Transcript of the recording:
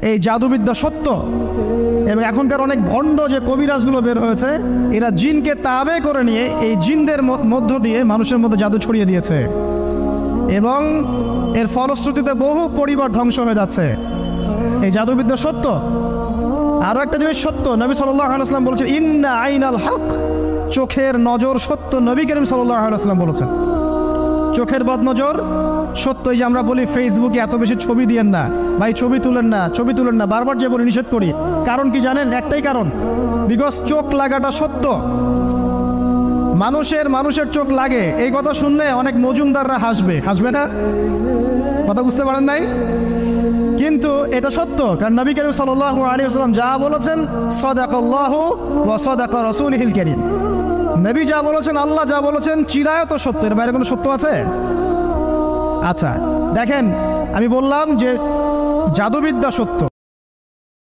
এই জাদুবিদ্যা সত্য। এবং এখনকার অনেক ভণ্ড যে কবিরাজগুলো বের হয়েছে, এরা জিনকে তাবে করে নিয়ে এই জিনদের মধ্য দিয়ে মানুষের মধ্যে জাদু ছড়িয়ে দিয়েছে, এবং এর ফলশ্রুতিতে বহু পরিবার ধ্বংস হয়ে যাচ্ছে। এই জাদুবিদ্যা সত্য। আরো একটা জিনিস সত্য, নবী সাল্লাল্লাহু আলাইহি ওয়াসাল্লাম বলেছেন, ইন্না আইনাল হক, চোখের নজর সত্য। নবী করিম সাল্লাল্লাহু আলাইহি ওয়াসাল্লাম বলেছেন চোখের বদনজর সত্য। এই যে আমরা বলি ফেসবুকে এত বেশি ছবি দিয়েন না ভাই, ছবি তুলেন না, ছবি তুলেন না, বারবার যে বলি নিষেধ করি। কারণ কি জানেন? একটাই কারণ, বিকজ চোখ লাগাটা সত্য। মানুষের চোখ লাগে, এই কথা শুনলে অনেক মজুমদাররা হাসবে না? কথা বুঝতে পারেন নাই? কিন্তু এটা সত্য, কারণ নবী করিম সাল্লাল্লাহু আলাইহি ওয়াসাল্লাম যা বলেছেন, সাদাকাল্লাহু ওয়া সাদাকা রাসূলুহুল কারীম। নবী যা বলেছেন, আল্লাহ যা বলেছেন, চিরায়ত সত্য। এর বাইরে কোনো সত্য আছে? আচ্ছা দেখেন, আমি বললাম যে জাদুবিদ্যা সত্য,